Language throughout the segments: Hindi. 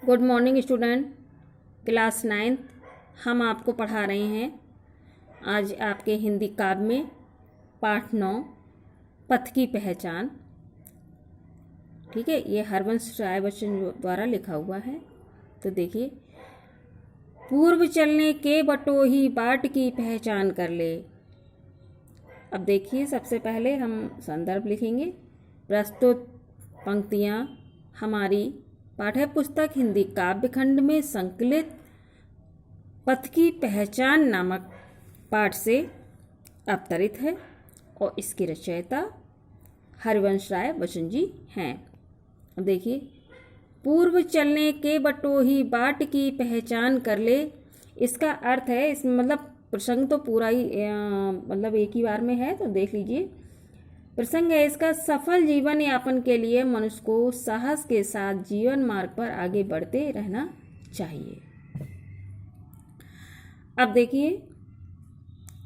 Good morning student, class 9th। हम आपको पढ़ा रहे हैं आज आपके हिंदी काव्य में पाठ 9 पथ की पहचान। ठीक है, ये हरवंश राय बच्चन द्वारा लिखा हुआ है। तो देखिए, पूर्व चलने के बटोही बाट की पहचान कर ले। अब देखिए, सबसे पहले हम संदर्भ लिखेंगे। प्रस्तुत पंक्तियाँ हमारी पाठ्य पुस्तक हिंदी काव्य खंड में संकलित पथ की पहचान नामक पाठ से अवतरित है और इसके रचयिता हरवंश राय बच्चन जी हैं। अब देखिए, पूर्व चलने के बटोही बाट की पहचान कर ले। इसका अर्थ है, इसमें मतलब प्रसंग तो पूरा ही मतलब एक ही बार में है, तो देख लीजिए। प्रसंग है इसका, सफल जीवन यापन के लिए मनुष्य को साहस के साथ जीवन मार्ग पर आगे बढ़ते रहना चाहिए। अब देखिए,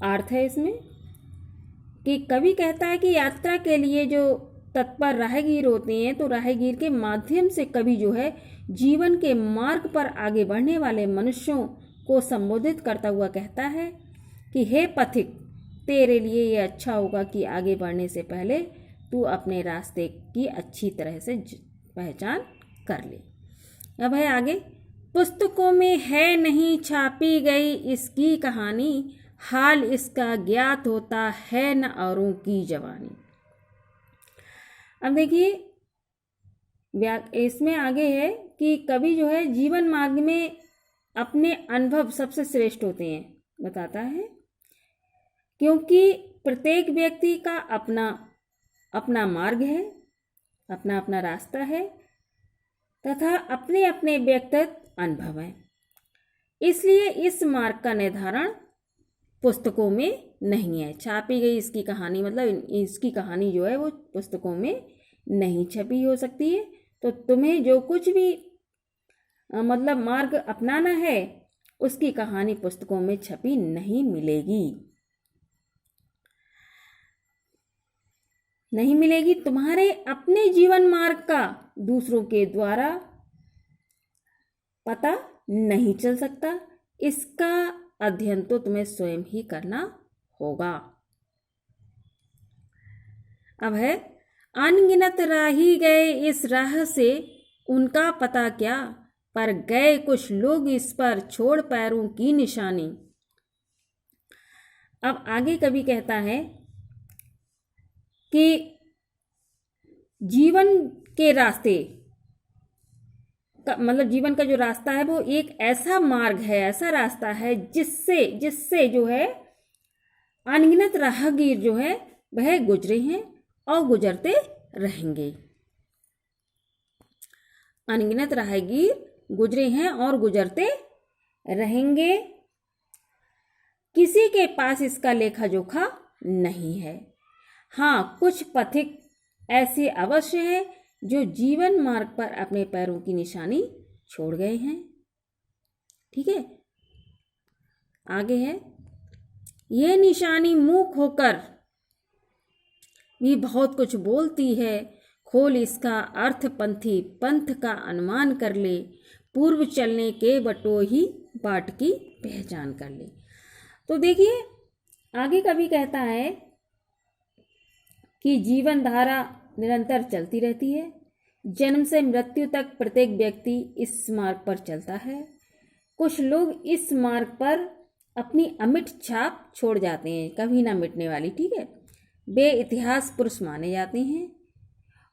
अर्थ है इसमें कि कवि कहता है कि यात्रा के लिए जो तत्पर राहगीर होते हैं, तो राहगीर के माध्यम से कवि जो है जीवन के मार्ग पर आगे बढ़ने वाले मनुष्यों को संबोधित करता हुआ कहता है कि हे पथिक, तेरे लिए ये अच्छा होगा कि आगे बढ़ने से पहले तू अपने रास्ते की अच्छी तरह से पहचान कर ले। अब है आगे, पुस्तकों में है नहीं छापी गई इसकी कहानी, हाल इसका ज्ञात होता है न औरों की जवानी। अब देखिए, इसमें आगे है कि कवि जो है जीवन मार्ग में अपने अनुभव सबसे श्रेष्ठ होते हैं, बताता है, क्योंकि प्रत्येक व्यक्ति का अपना अपना मार्ग है, अपना अपना रास्ता है तथा अपने अपने व्यक्तिगत अनुभव हैं। इसलिए इस मार्ग का निर्धारण पुस्तकों में नहीं है। छापी गई इसकी कहानी, मतलब इसकी कहानी जो है वो पुस्तकों में नहीं छपी हो सकती है। तो तुम्हें जो कुछ भी मतलब मार्ग अपनाना है, उसकी कहानी पुस्तकों में छपी नहीं मिलेगी, नहीं मिलेगी। तुम्हारे अपने जीवन मार्ग का दूसरों के द्वारा पता नहीं चल सकता। इसका अध्ययन तो तुम्हें स्वयं ही करना होगा। अब है, अनगिनत राही गए इस राह से उनका पता क्या, पर गए कुछ लोग इस पर छोड़ पैरों की निशानी। अब आगे कवि कहता है कि जीवन के रास्ते का मतलब जीवन का जो रास्ता है वो एक ऐसा मार्ग है, ऐसा रास्ता है जिससे जिससे जो है अनगिनत राहगीर जो है वह गुजरे हैं और गुजरते रहेंगे। अनगिनत राहगीर गुजरे हैं और गुजरते रहेंगे। किसी के पास इसका लेखा जोखा नहीं है। हाँ, कुछ पथिक ऐसे अवश्य हैं जो जीवन मार्ग पर अपने पैरों की निशानी छोड़ गए हैं। ठीक है, आगे है, यह निशानी मूक होकर भी बहुत कुछ बोलती है, खोल इसका अर्थ पंथी पंथ का अनुमान कर ले, पूर्व चलने के बटोही बाट की पहचान कर ले। तो देखिए, आगे कवि कहता है कि जीवन धारा निरंतर चलती रहती है। जन्म से मृत्यु तक प्रत्येक व्यक्ति इस मार्ग पर चलता है। कुछ लोग इस मार्ग पर अपनी अमिट छाप छोड़ जाते हैं, कभी ना मिटने वाली। ठीक है, वे इतिहास पुरुष माने जाते हैं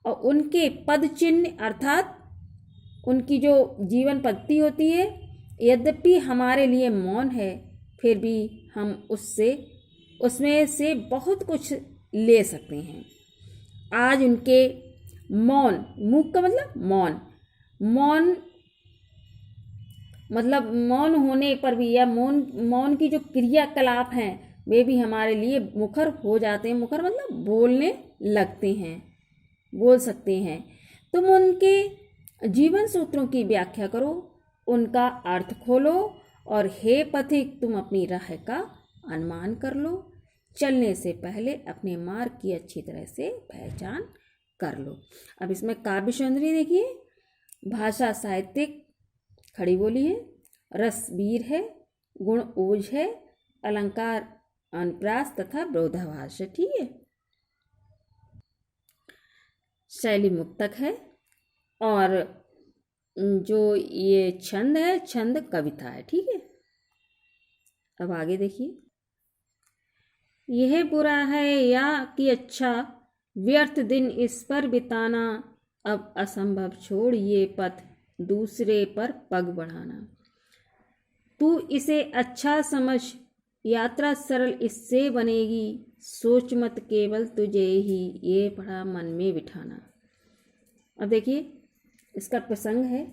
और उनके पद चिन्ह अर्थात उनकी जो जीवन पद्धति होती है, यद्यपि हमारे लिए मौन है, फिर भी हम उसमें से बहुत कुछ ले सकते हैं। आज उनके मौन, मूक का मतलब मौन मतलब मौन होने पर भी, या मौन की जो क्रियाकलाप हैं वे भी हमारे लिए मुखर हो जाते हैं। मुखर मतलब बोलने लगते हैं, बोल सकते हैं। तुम उनके जीवन सूत्रों की व्याख्या करो, उनका अर्थ खोलो और हे पथिक, तुम अपनी राह का अनुमान कर लो। चलने से पहले अपने मार्ग की अच्छी तरह से पहचान कर लो। अब इसमें काव्य सौंदर्य देखिए, भाषा साहित्यिक खड़ी बोली है, रस वीर है, गुण ओज है, अलंकार अनुप्रास तथा विरोधाभास है। ठीक है। शैली मुक्तक है और जो ये छंद है, छंद कविता है। ठीक है। अब आगे देखिए, यह बुरा है या कि अच्छा, व्यर्थ दिन इस पर बिताना, अब असंभव छोड़ ये पथ दूसरे पर पग बढ़ाना। तू इसे अच्छा समझ, यात्रा सरल इससे बनेगी, सोच मत केवल तुझे ही ये पढ़ा मन में बिठाना। अब देखिए, इसका प्रसंग है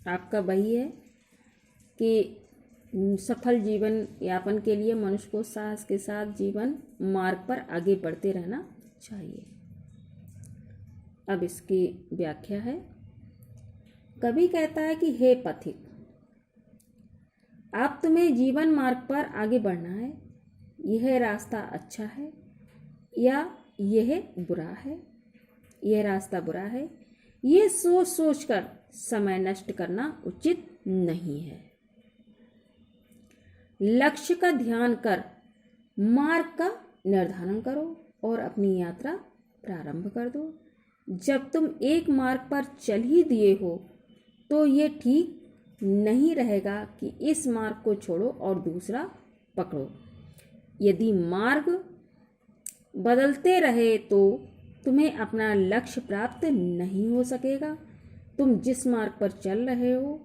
आपका वही है कि सफल जीवन यापन के लिए मनुष्य को साहस के साथ जीवन मार्ग पर आगे बढ़ते रहना चाहिए। अब इसकी व्याख्या है। कवि कहता है कि हे पथिक, आप तुम्हें जीवन मार्ग पर आगे बढ़ना है, यह रास्ता अच्छा है या यह बुरा है, यह रास्ता बुरा है, ये सोच सोच कर समय नष्ट करना उचित नहीं है। लक्ष्य का ध्यान कर मार्ग का निर्धारण करो और अपनी यात्रा प्रारंभ कर दो। जब तुम एक मार्ग पर चल ही दिए हो तो ये ठीक नहीं रहेगा कि इस मार्ग को छोड़ो और दूसरा पकड़ो। यदि मार्ग बदलते रहे तो तुम्हें अपना लक्ष्य प्राप्त नहीं हो सकेगा। तुम जिस मार्ग पर चल रहे हो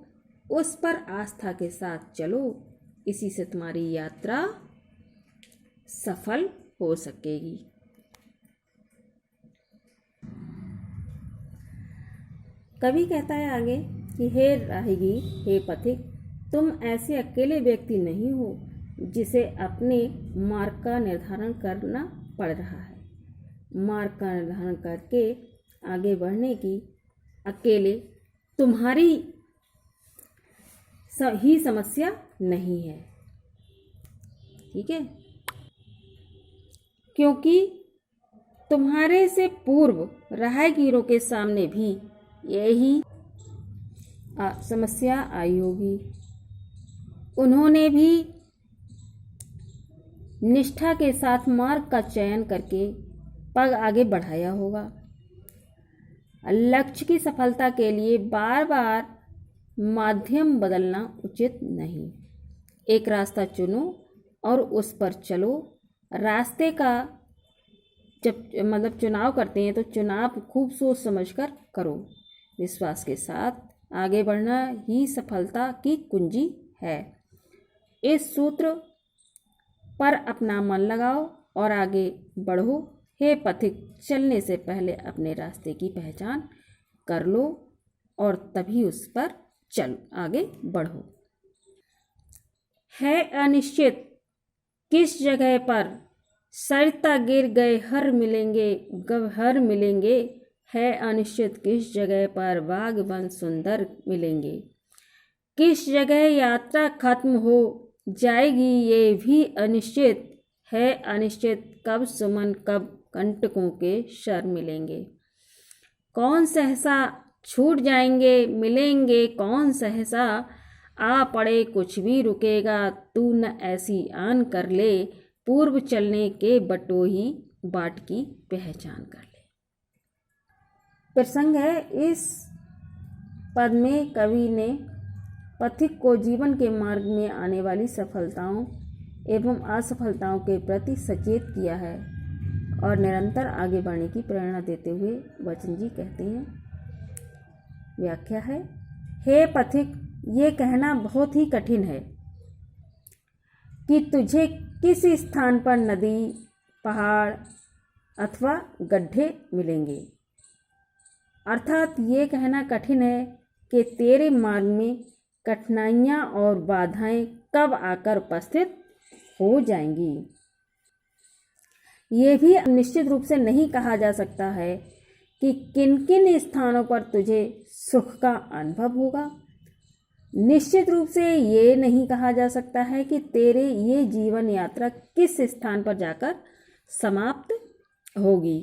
उस पर आस्था के साथ चलो, इसी से तुम्हारी यात्रा सफल हो सकेगी। कवि कहता है आगे कि हे राहिगी, हे पथिक, तुम ऐसे अकेले व्यक्ति नहीं हो जिसे अपने मार्ग का निर्धारण करना पड़ रहा है। मार्ग का निर्धारण करके आगे बढ़ने की अकेले तुम्हारी ही समस्या नहीं है। ठीक है। क्योंकि तुम्हारे से पूर्व राहगीरों के सामने भी यही समस्या आई होगी। उन्होंने भी निष्ठा के साथ मार्ग का चयन करके पग आगे बढ़ाया होगा। लक्ष्य की सफलता के लिए बार बार माध्यम बदलना उचित नहीं। एक रास्ता चुनो और उस पर चलो। रास्ते का जब चुनाव करते हैं तो चुनाव खूब सोच समझकर करो। विश्वास के साथ आगे बढ़ना ही सफलता की कुंजी है। इस सूत्र पर अपना मन लगाओ और आगे बढ़ो। हे पथिक, चलने से पहले अपने रास्ते की पहचान कर लो और तभी उस पर चलो, आगे बढ़ो। है अनिश्चित किस जगह पर सरिता गिर गए हर मिलेंगे, गवहर मिलेंगे। है अनिश्चित किस जगह पर बाग वन सुंदर मिलेंगे। किस जगह यात्रा खत्म हो जाएगी ये भी अनिश्चित है। अनिश्चित कब सुमन कब कंटकों के शर मिलेंगे। कौन सहसा छूट जाएंगे मिलेंगे, कौन सहसा आ पड़े कुछ भी रुकेगा। तू न ऐसी आन कर ले, पूर्व चलने के बटोही बाट की पहचान कर ले। प्रसंग है, इस पद में कवि ने पथिक को जीवन के मार्ग में आने वाली सफलताओं एवं असफलताओं के प्रति सचेत किया है और निरंतर आगे बढ़ने की प्रेरणा देते हुए वचन जी कहते हैं। व्याख्या है। हे पथिक, ये कहना बहुत ही कठिन है कि तुझे किस स्थान पर नदी, पहाड़ अथवा गड्ढे मिलेंगे। अर्थात ये कहना कठिन है कि तेरे मार्ग में कठिनाइयाँ और बाधाएं कब आकर उपस्थित हो जाएंगी। ये भी निश्चित रूप से नहीं कहा जा सकता है कि किन किन स्थानों पर तुझे सुख का अनुभव होगा। निश्चित रूप से ये नहीं कहा जा सकता है कि तेरे ये जीवन यात्रा किस स्थान पर जाकर समाप्त होगी।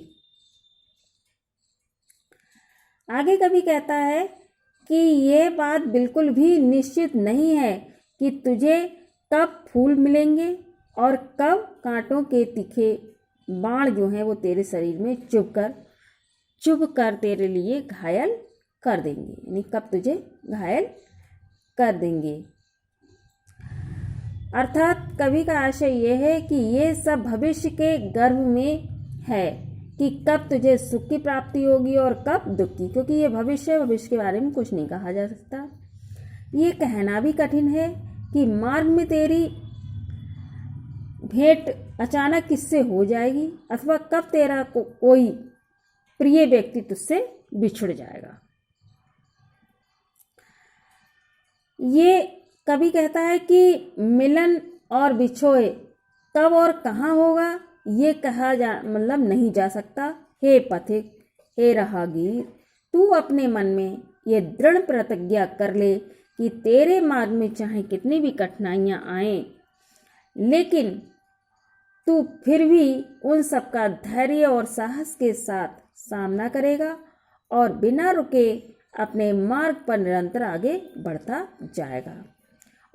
आगे कवि कहता है कि ये बात बिल्कुल भी निश्चित नहीं है कि तुझे कब फूल मिलेंगे और कब कांटों के तीखे बाण जो हैं वो तेरे शरीर में चुभ कर तेरे लिए घायल कर देंगे, यानी कब तुझे घायल कर देंगे। अर्थात कवि का आशय यह है कि ये सब भविष्य के गर्भ में है कि कब तुझे सुख की प्राप्ति होगी और कब दुख की, क्योंकि ये भविष्य के बारे में कुछ नहीं कहा जा सकता। ये कहना भी कठिन है कि मार्ग में तेरी भेंट अचानक किससे हो जाएगी अथवा कब तेरा कोई प्रिय व्यक्ति तुझसे बिछुड़ जाएगा। ये कवि कहता है कि मिलन और बिछोए कब और कहाँ होगा ये कहा नहीं जा सकता। हे पथिक, हे राहगीर, तू अपने मन में ये दृढ़ प्रतिज्ञा कर ले कि तेरे मार्ग में चाहे कितनी भी कठिनाइयाँ आएं, लेकिन तू फिर भी उन सब का धैर्य और साहस के साथ सामना करेगा और बिना रुके अपने मार्ग पर निरंतर आगे बढ़ता जाएगा।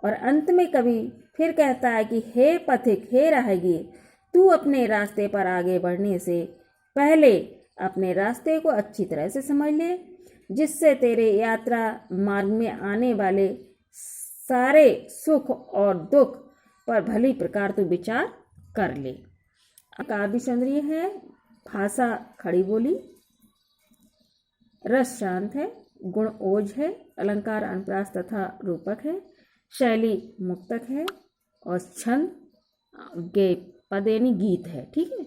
और अंत में कवि फिर कहता है कि हे पथिक, हे राहगीर, तू अपने रास्ते पर आगे बढ़ने से पहले अपने रास्ते को अच्छी तरह से समझ ले, जिससे तेरे यात्रा मार्ग में आने वाले सारे सुख और दुख पर भली प्रकार तू विचार कर ले। काव्य सौंदर्य है, भाषा खड़ी बोली, रस शांत है, गुण ओज है, अलंकार अनुप्रास तथा रूपक है, शैली मुक्तक है और छंद पद यानी गीत है। ठीक है।